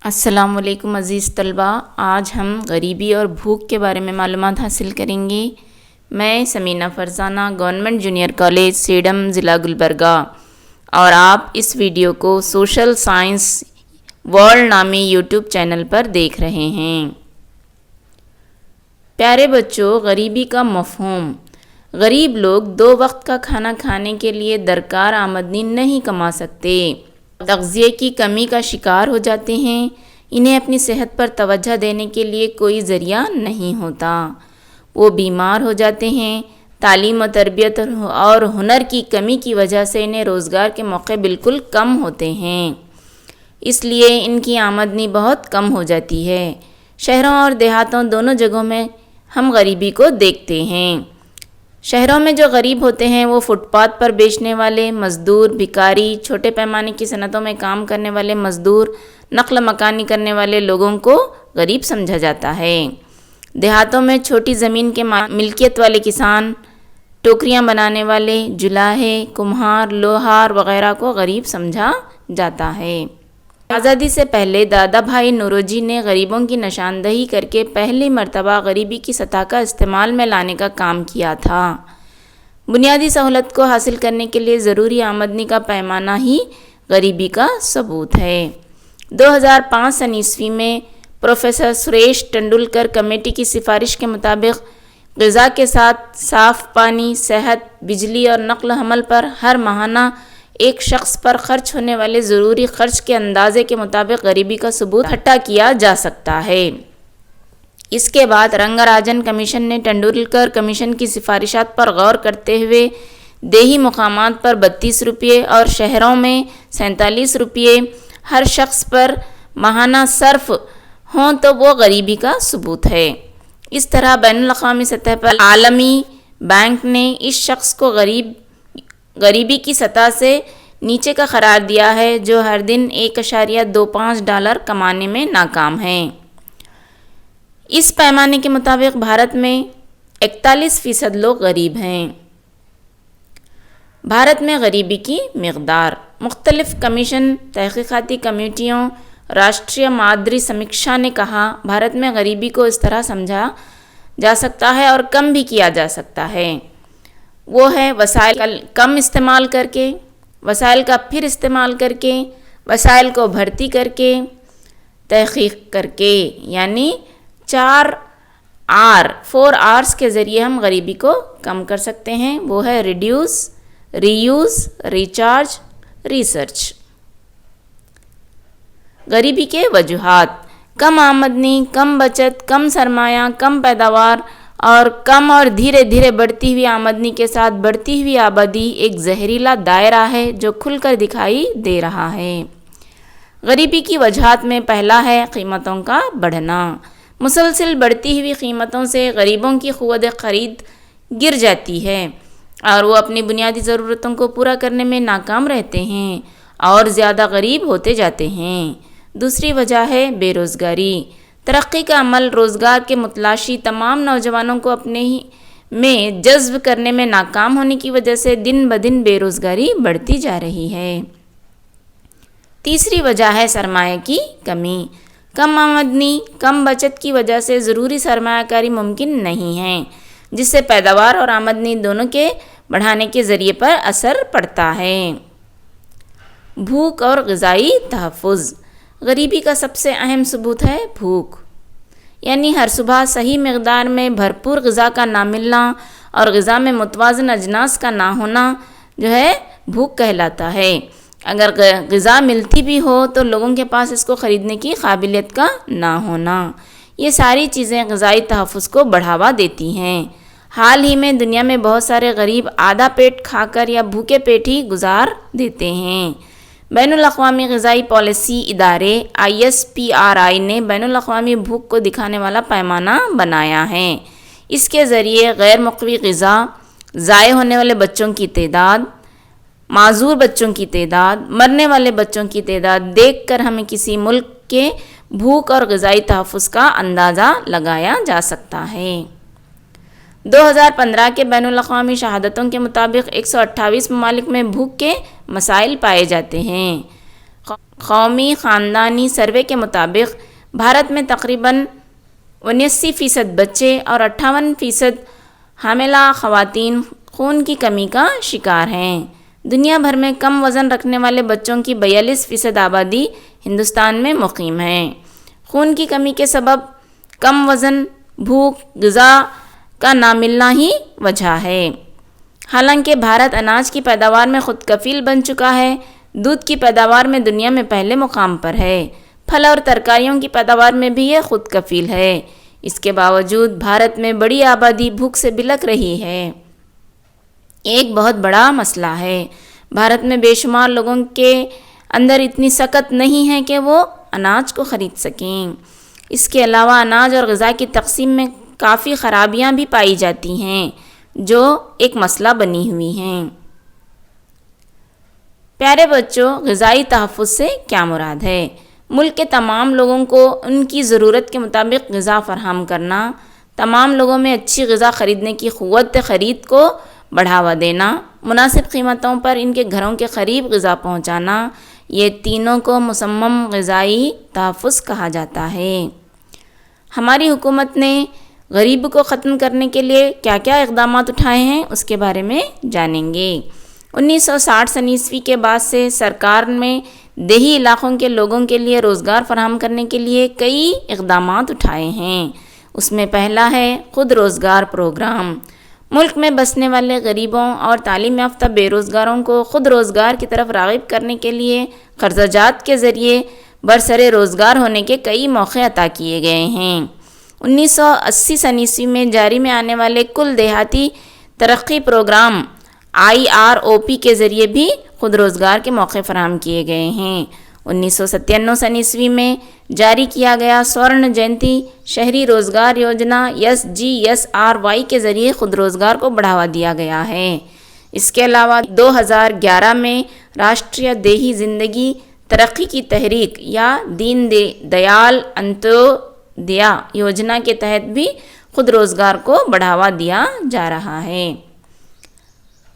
السلام علیکم عزیز طلبہ، آج ہم غریبی اور بھوک کے بارے میں معلومات حاصل کریں گے۔ میں Samina Farzana, government junior college Sedam, ضلع گلبرگہ، اور آپ اس ویڈیو کو سوشل سائنس ورلڈ نامی یوٹیوب چینل پر دیکھ رہے ہیں۔ پیارے بچوں، غریبی کا مفہوم۔ غریب لوگ 2 وقت کا کھانا کھانے کے لیے درکار آمدنی نہیں کما سکتے، تغذیے کی کمی کا شکار ہو جاتے ہیں، انہیں اپنی صحت پر توجہ دینے کے لیے کوئی ذریعہ نہیں ہوتا، وہ بیمار ہو جاتے ہیں، تعلیم و تربیت اور ہنر کی کمی کی وجہ سے انہیں روزگار کے موقع بالکل کم ہوتے ہیں، اس لیے ان کی آمدنی بہت کم ہو جاتی ہے۔ شہروں اور دیہاتوں دونوں جگہوں میں ہم غریبی کو دیکھتے ہیں۔ شہروں میں جو غریب ہوتے ہیں وہ فٹ پاتھ پر بیچنے والے مزدور، بھکاری، چھوٹے پیمانے کی صنعتوں میں کام کرنے والے مزدور، نقل مکانی کرنے والے لوگوں کو غریب سمجھا جاتا ہے۔ دیہاتوں میں چھوٹی زمین کے ملکیت والے کسان، ٹوکریاں بنانے والے، جلاہے، کمہار، لوہار وغیرہ کو غریب سمجھا جاتا ہے۔ آزادی سے پہلے دادا بھائی نوروجی نے غریبوں کی نشاندہی کر کے پہلی مرتبہ غریبی کی سطح کا استعمال میں لانے کا کام کیا تھا۔ بنیادی سہولت کو حاصل کرنے کے لیے ضروری آمدنی کا پیمانہ ہی غریبی کا ثبوت ہے۔ 2005 میں پروفیسر سریش ٹنڈولکر کمیٹی کی سفارش کے مطابق غذا کے ساتھ صاف پانی، صحت، بجلی اور نقل و حمل پر ہر ماہانہ ایک شخص پر خرچ ہونے والے ضروری خرچ کے اندازے کے مطابق غریبی کا ثبوت اکٹھا کیا جا سکتا ہے۔ اس کے بعد رنگا راجن کمیشن نے ٹنڈولکر کمیشن کی سفارشات پر غور کرتے ہوئے دیہی مقامات پر 32 روپے اور شہروں میں 47 روپے ہر شخص پر ماہانہ صرف ہوں تو وہ غریبی کا ثبوت ہے۔ اس طرح بین الاقوامی سطح پر عالمی بینک نے اس شخص کو غریبی کی سطح سے نیچے کا قرار دیا ہے جو ہر دن $1.25 کمانے میں ناکام ہے۔ اس پیمانے کے مطابق بھارت میں 41% لوگ غریب ہیں۔ بھارت میں غریبی کی مقدار۔ مختلف کمیشن، تحقیقاتی کمیٹیوں، راشٹریہ مادری سمیکشا نے کہا، بھارت میں غریبی کو اس طرح سمجھا جا سکتا ہے اور کم بھی کیا جا سکتا ہے۔ وہ ہے وسائل کم استعمال کر کے، وسائل کا پھر استعمال کر کے، وسائل کو بھرتی کر کے، تحقیق کر کے، یعنی 4 Rs کے ذریعے ہم غریبی کو کم کر سکتے ہیں۔ وہ ہے ریڈیوس، ری یوز، ریچارج، ریسرچ۔ غریبی کے وجوہات۔ کم آمدنی، کم بچت، کم سرمایہ، کم پیداوار اور کم اور دھیرے دھیرے بڑھتی ہوئی آمدنی کے ساتھ بڑھتی ہوئی آبادی ایک زہریلا دائرہ ہے جو کھل کر دکھائی دے رہا ہے۔ غریبی کی وجوہات میں پہلا ہے قیمتوں کا بڑھنا۔ مسلسل بڑھتی ہوئی قیمتوں سے غریبوں کی قوت خرید گر جاتی ہے اور وہ اپنی بنیادی ضرورتوں کو پورا کرنے میں ناکام رہتے ہیں اور زیادہ غریب ہوتے جاتے ہیں۔ دوسری وجہ ہے بے روزگاری۔ ترقی کا عمل روزگار کے متلاشی تمام نوجوانوں کو اپنے ہی میں جذب کرنے میں ناکام ہونے کی وجہ سے دن بدن بے روزگاری بڑھتی جا رہی ہے۔ تیسری وجہ ہے سرمایہ کی کمی۔ کم آمدنی، کم بچت کی وجہ سے ضروری سرمایہ کاری ممکن نہیں ہے، جس سے پیداوار اور آمدنی دونوں کے بڑھانے کے ذریعے پر اثر پڑتا ہے۔ بھوک اور غذائی تحفظ۔ غریبی کا سب سے اہم ثبوت ہے بھوک، یعنی ہر صبح صحیح مقدار میں بھرپور غذا کا نہ ملنا اور غذا میں متوازن اجناس کا نہ ہونا جو ہے بھوک کہلاتا ہے۔ اگر غذا ملتی بھی ہو تو لوگوں کے پاس اس کو خریدنے کی قابلیت کا نہ ہونا، یہ ساری چیزیں غذائی تحفظ کو بڑھاوا دیتی ہیں۔ حال ہی میں دنیا میں بہت سارے غریب آدھا پیٹ کھا کر یا بھوکے پیٹ ہی گزار دیتے ہیں۔ بین الاقوامی غذائی پالیسی ادارے ISPRI نے بین الاقوامی بھوک کو دکھانے والا پیمانہ بنایا ہے۔ اس کے ذریعے غیر مقوی غذا، ضائع ہونے والے بچوں کی تعداد، معذور بچوں کی تعداد، مرنے والے بچوں کی تعداد دیکھ کر ہمیں کسی ملک کے بھوک اور غذائی تحفظ کا اندازہ لگایا جا سکتا ہے۔ 2015 کے بین الاقوامی شہادتوں کے مطابق 128 ممالک میں بھوک کے مسائل پائے جاتے ہیں۔ قومی خاندانی سروے کے مطابق بھارت میں تقریباً 79% بچے اور 58% حاملہ خواتین خون کی کمی کا شکار ہیں۔ دنیا بھر میں کم وزن رکھنے والے بچوں کی 42% آبادی ہندوستان میں مقیم ہے۔ خون کی کمی کے سبب کم وزن، بھوک، غذا کا نہ ملنا ہی وجہ ہے۔ حالانکہ بھارت اناج کی پیداوار میں خود کفیل بن چکا ہے، دودھ کی پیداوار میں دنیا میں پہلے مقام پر ہے، پھل اور ترکاریوں کی پیداوار میں بھی یہ خود کفیل ہے، اس کے باوجود بھارت میں بڑی آبادی بھوک سے بلک رہی ہے۔ ایک بہت بڑا مسئلہ ہے۔ بھارت میں بے شمار لوگوں کے اندر اتنی سکت نہیں ہے کہ وہ اناج کو خرید سکیں۔ اس کے علاوہ اناج اور غذا کی تقسیم میں کافی خرابیاں بھی پائی جاتی ہیں جو ایک مسئلہ بنی ہوئی ہیں۔ پیارے بچوں، غذائی تحفظ سے کیا مراد ہے؟ ملک کے تمام لوگوں کو ان کی ضرورت کے مطابق غذا فراہم کرنا، تمام لوگوں میں اچھی غذا خریدنے کی قوت خرید کو بڑھاوا دینا، مناسب قیمتوں پر ان کے گھروں کے قریب غذا پہنچانا، یہ تینوں کو مصمم غذائی تحفظ کہا جاتا ہے۔ ہماری حکومت نے غریب کو ختم کرنے کے لیے کیا کیا اقدامات اٹھائے ہیں اس کے بارے میں جانیں گے۔ 1960 کے بعد سے سرکار میں دیہی علاقوں کے لوگوں کے لیے روزگار فراہم کرنے کے لیے کئی اقدامات اٹھائے ہیں۔ اس میں پہلا ہے خود روزگار پروگرام۔ ملک میں بسنے والے غریبوں اور تعلیم یافتہ بے روزگاروں کو خود روزگار کی طرف راغب کرنے کے لیے قرضہ جات کے ذریعے برسر روزگار ہونے کے کئی موقع عطا کیے گئے ہیں۔ 1980 میں جاری میں آنے والے کل دیہاتی ترقی پروگرام IROP کے ذریعے بھی خود روزگار کے موقع فراہم کیے گئے ہیں۔ 1997 میں جاری کیا گیا سورن جینتی شہری روزگار یوجنا SGSRY کے ذریعے خود روزگار کو بڑھاوا دیا گیا ہے۔ اس کے علاوہ 2011 میں راشٹریہ دیہی زندگی ترقی کی تحریک یا دین دیال انتودیا یوجنا کے تحت بھی خود روزگار کو بڑھاوا دیا جا رہا ہے۔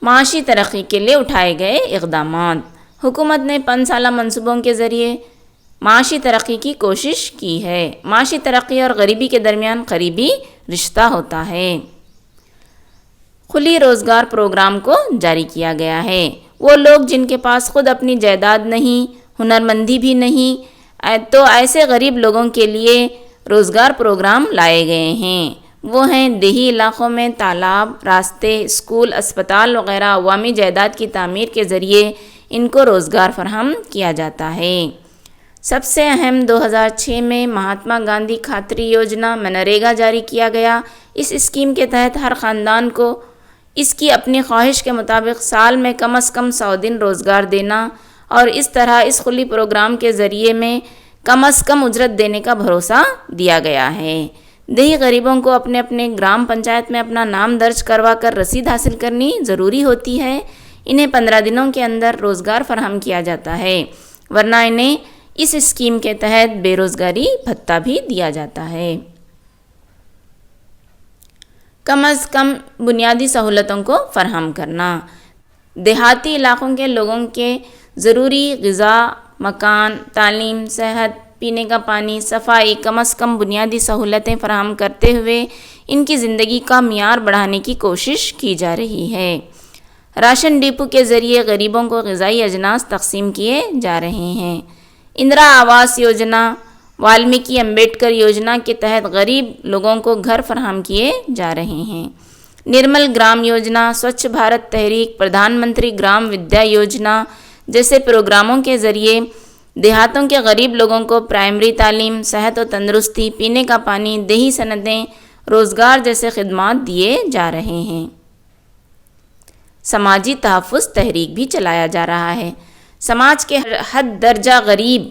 معاشی ترقی کے لیے اٹھائے گئے اقدامات۔ حکومت نے 5 سالہ منصوبوں کے ذریعے معاشی ترقی کی کوشش کی ہے۔ معاشی ترقی اور غریبی کے درمیان قریبی رشتہ ہوتا ہے۔ کھلی روزگار پروگرام کو جاری کیا گیا ہے۔ وہ لوگ جن کے پاس خود اپنی جائیداد نہیں، ہنرمندی بھی نہیں، تو ایسے غریب لوگوں کے لیے روزگار پروگرام لائے گئے ہیں۔ وہ ہیں دیہی علاقوں میں تالاب، راستے، اسکول، اسپتال وغیرہ عوامی جائیداد کی تعمیر کے ذریعے ان کو روزگار فراہم کیا جاتا ہے۔ سب سے اہم 2006 میں مہاتما گاندھی کھاتری یوجنا منریگا جاری کیا گیا۔ اس اسکیم کے تحت ہر خاندان کو اس کی اپنی خواہش کے مطابق سال میں کم از کم 100 دن روزگار دینا اور اس طرح اس کھلی پروگرام کے ذریعے میں کم از کم اجرت دینے کا بھروسہ دیا گیا ہے۔ دیہی غریبوں کو اپنے اپنے گرام پنچایت میں اپنا نام درج کروا کر رسید حاصل کرنی ضروری ہوتی ہے۔ انہیں 15 دنوں کے اندر روزگار فراہم کیا جاتا ہے، ورنہ انہیں اس اسکیم کے تحت بے روزگاری بھتہ بھی دیا جاتا ہے۔ کم از کم بنیادی سہولتوں کو فراہم کرنا۔ دیہاتی علاقوں کے لوگوں کے ضروری غذا، مکان، تعلیم، صحت، پینے کا پانی، صفائی، کم از کم بنیادی سہولتیں فراہم کرتے ہوئے ان کی زندگی کا معیار بڑھانے کی کوشش کی جا رہی ہے۔ راشن ڈپو کے ذریعے غریبوں کو غذائی اجناس تقسیم کیے جا رہے ہیں۔ اندرا آواس یوجنا، والمیکی امبیڈکر یوجنا کے تحت غریب لوگوں کو گھر فراہم کیے جا رہے ہیں۔ نرمل گرام یوجنا، سوچھ بھارت تحریک، پردھان منتری گرام ودیا یوجنا جیسے پروگراموں کے ذریعے دیہاتوں کے غریب لوگوں کو پرائمری تعلیم، صحت و تندرستی، پینے کا پانی، دیہی صنعتیں، روزگار جیسے خدمات دیے جا رہے ہیں۔ سماجی تحفظ تحریک بھی چلایا جا رہا ہے۔ سماج کے حد درجہ غریب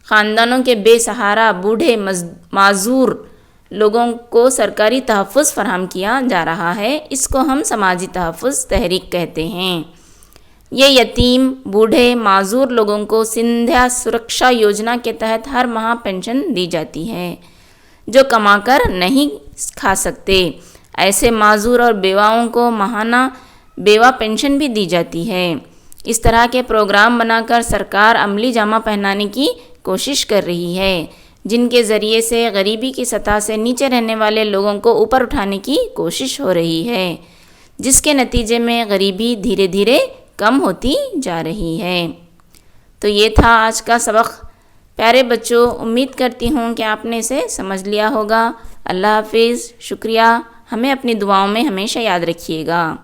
خاندانوں کے بے سہارا، بوڑھے، معذور لوگوں کو سرکاری تحفظ فراہم کیا جا رہا ہے۔ اس کو ہم سماجی تحفظ تحریک کہتے ہیں۔ یہ یتیم، بوڑھے، معذور لوگوں کو سندھیا سرکشا یوجنا کے تحت ہر ماہ پینشن دی جاتی ہے۔ جو کما کر نہیں کھا سکتے، ایسے معذور اور بیواؤں کو ماہانہ بیوہ پینشن بھی دی جاتی ہے۔ اس طرح کے پروگرام بنا کر سرکار عملی جامہ پہنانے کی کوشش کر رہی ہے، جن کے ذریعے سے غریبی کی سطح سے نیچے رہنے والے لوگوں کو اوپر اٹھانے کی کوشش ہو رہی ہے، جس کے نتیجے میں غریبی دھیرے دھیرے کم ہوتی جا رہی ہے۔ تو یہ تھا آج کا سبق۔ پیارے بچوں، امید کرتی ہوں کہ آپ نے اسے سمجھ لیا ہوگا۔ اللہ حافظ، شکریہ، ہمیں اپنی دعاؤں میں ہمیشہ یاد رکھیے گا۔